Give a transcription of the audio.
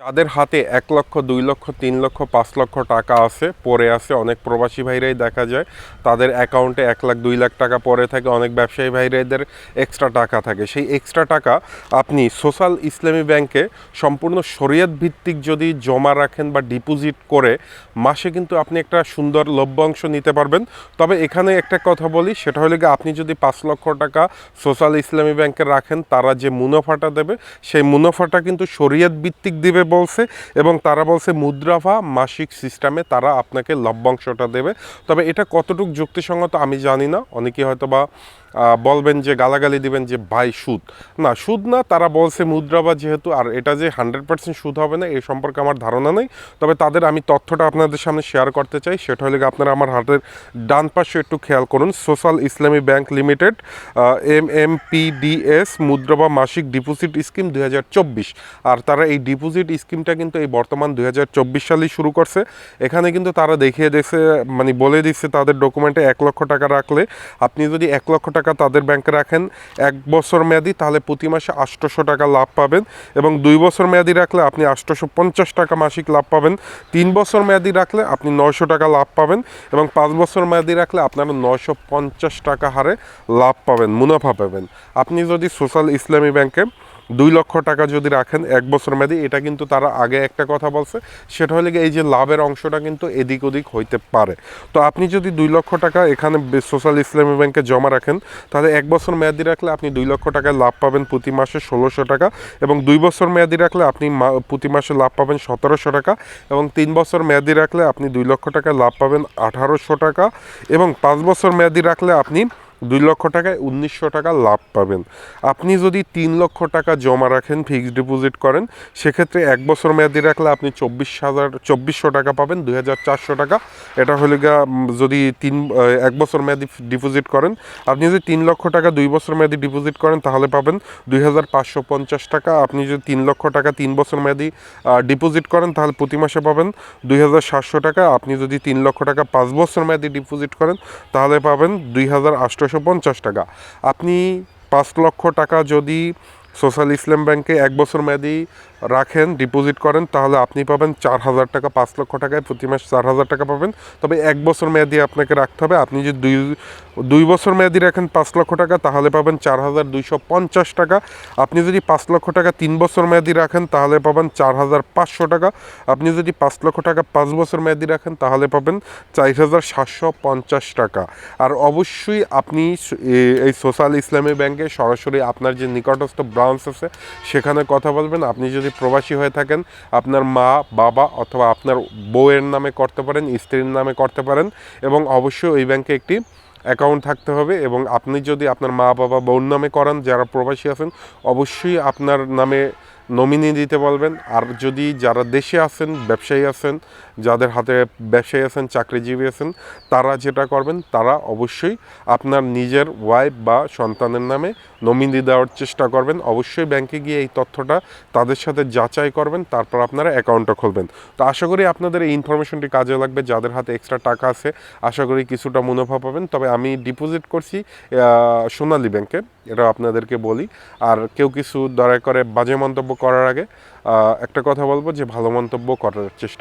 যাদের হাতে ১ লক্ষ, ২ লক্ষ, ৩ লক্ষ, ৫ লক্ষ টাকা আছে, পড়ে আছে, অনেক প্রবাসী ভাইরাই দেখা যায় তাদের অ্যাকাউন্টে ১ লাখ, ২ লাখ টাকা পড়ে থাকে। অনেক ব্যবসায়ী ভাইরাদের এক্সট্রা টাকা থাকে। সেই এক্সট্রা টাকা আপনি সোশ্যাল ইসলামী ব্যাংকে সম্পূর্ণ শরিয়ত ভিত্তিক যদি জমা রাখেন বা ডিপোজিট করে মাসে কিন্তু আপনি একটা সুন্দর লভ্যাংশ নিতে পারবেন। তবে এখানে একটা কথা বলি, সেটা হলে গিয়ে আপনি যদি ৫ লক্ষ টাকা সোশ্যাল ইসলামী ব্যাংকে রাখেন, তারা যে মুনাফাটা দেবে সেই মুনাফাটা কিন্তু শরিয়ত ভিত্তিক দিবে বলছে, এবং তারা বলছে মুদ্রাফা মাসিক সিস্টেমে তারা আপনাকে লভ্যাংশটা দেবে। তবে এটা কতটুকু যুক্তিসঙ্গত আমি জানি না। অনেকে হয়তো বা বলবেন যে গালাগালি দিবেন যে ভাই সুদ না, সুদ না, তারা বলছে মুদ্রাফা যেহেতু, আর এটা যে 100% সুদ হবে না এই সম্পর্কে আমার ধারণা নেই। তবে তাদের আমি তথ্যটা আপনাদের সামনে শেয়ার করতে চাই। সেটা হলে আপনারা আমার হাতের ডান পাশে একটু খেয়াল করুন, সোশ্যাল ইসলামী ব্যাংক লিমিটেড MMPDS মুদ্রাফা মাসিক ডিপোজিট স্কিম 2024। আর তারা এই ডিপোজিট স্কিমটা কিন্তু এই বর্তমান 2024 সালেই শুরু করছে। এখানে কিন্তু তারা দেখিয়ে দিয়েছে, মানে বলে দিচ্ছে তাদের ডকুমেন্টে ১ লক্ষ টাকা রাখলে আপনি যদি ১ লক্ষ টাকা তাদের ব্যাংকে রাখেন 1 বছর মেয়াদি, তাহলে প্রতি মাসে ৮০০ টাকা লাভ পাবেন। এবং 2 বছর মেয়াদি রাখলে আপনি ৮৫০ টাকা মাসিক লাভ পাবেন। 3 বছর মেয়াদি রাখলে আপনি ৯০০ টাকা লাভ পাবেন। এবং 5 বছর মেয়াদি রাখলে আপনারা ৯৫০ টাকা হারে লাভ পাবেন, মুনাফা পাবেন। আপনি যদি সোশ্যাল ইসলামী ব্যাংকে 2 লক্ষ টাকা যদি রাখেন 1 বছর মেয়াদি, এটা কিন্তু তারা আগে একটা কথা বলছে, সেটা হলে এই যে লাভের অংশটা কিন্তু এদিক ওদিক হইতে পারে। তো আপনি যদি 2 লক্ষ টাকা এখানে সোশ্যাল ইসলামী ব্যাংকে জমা রাখেন, তাহলে 1 বছর মেয়াদি রাখলে আপনি 2 লক্ষ টাকায় লাভ পাবেন প্রতি মাসে ১৬০০ টাকা। এবং 2 বছর মেয়াদি রাখলে আপনি প্রতি মাসে লাভ পাবেন ১৭০০ টাকা। এবং 3 বছর মেয়াদি রাখলে আপনি 2 লক্ষ টাকায় লাভ পাবেন ১৮০০ টাকা। এবং 5 বছর মেয়াদি রাখলে আপনি 2 লক্ষ টাকায় ১৯০০ টাকা লাভ পাবেন। আপনি যদি 3 লক্ষ টাকা জমা রাখেন, ফিক্সড ডিপোজিট করেন, সেক্ষেত্রে 1 বছর মেয়াদি রাখলে আপনি ২৪০০ টাকা পাবেন, ২৪০০ টাকা। এটা হলে গা যদি 1 বছর মেয়াদি ডিপোজিট করেন। আপনি যদি 3 লক্ষ টাকা 2 বছর মেয়াদি ডিপোজিট করেন তাহলে পাবেন ২৫৫০ টাকা। আপনি যদি 3 লক্ষ টাকা 3 বছর মেয়াদি ডিপোজিট করেন তাহলে প্রতি মাসে পাবেন ২৭০০ টাকা। আপনি যদি 3 লক্ষ টাকা 5 বছর মেয়াদি ডিপোজিট করেন তাহলে পাবেন ২৮৫০ টাকা। আপনি 5 লক্ষ টাকা যদি সোশ্যাল ইসলাম ব্যাংকে 1 বছর মেয়াদি রাখেন, ডিপোজিট করেন, তাহলে আপনি পাবেন ৪০০০ টাকা। 5 লক্ষ টাকায় প্রতি মাসে ৪০০০ টাকা পাবেন। তবে 1 বছর মেয়াদি আপনাকে রাখতে হবে। আপনি যদি 2 বছর মেয়াদি রাখেন 5 লক্ষ টাকা তাহলে পাবেন ৪২৫০ টাকা। আপনি যদি 5 লক্ষ টাকা 3 বছর মেয়াদি রাখেন তাহলে পাবেন ৪৫০০ টাকা। আপনি যদি 5 লক্ষ টাকা 5 বছর মেয়াদি রাখেন তাহলে পাবেন ৪৭৫০ টাকা। আর অবশ্যই আপনি এই সোশ্যাল ইসলামী ব্যাংকে সরাসরি আপনার যে নিকটস্থ ব্রাঞ্চ আছে সেখানে কথা বলবেন। আপনি যদি প্রবাসী হয়ে থাকেন, আপনার মা বাবা অথবা আপনার বউয়ের নামে করতে পারেন, স্ত্রীর নামে করতে পারেন। এবং অবশ্যই ওই ব্যাংকে একটি অ্যাকাউন্ট থাকতে হবে। এবং আপনি যদি আপনার মা বাবা বউর নামে করান, যারা প্রবাসী আছেন, অবশ্যই আপনার নামে নমিনি দিতে বলবেন। আর যদি যারা দেশে আছেন, ব্যবসায়ী আছেন, যাদের হাতে ব্যবসায়ী আছেন, চাকরিজীবী আছেন, তারা যেটা করবেন, তারা অবশ্যই আপনার নিজের ওয়াইফ বা সন্তানের নামে নমিনি দেওয়ার চেষ্টা করবেন। অবশ্যই ব্যাংকে গিয়ে এই তথ্যটা তাদের সাথে যাচাই করবেন, তারপর আপনারা অ্যাকাউন্টটা খুলবেন। তো আশা করি আপনাদের এই ইনফরমেশনটি কাজে লাগবে। যাদের হাতে এক্সট্রা টাকা আছে আশা করি কিছুটা মুনাফা পাবেন। তবে আমি ডিপোজিট করছি সোনালী ব্যাংকে, এটা আপনাদেরকে বলি। আর কেউ কিছু দয়া করে বাজে মন্তব্য করার আগে একটা কথা বলবো যে ভালো মন্তব্য করার চেষ্টা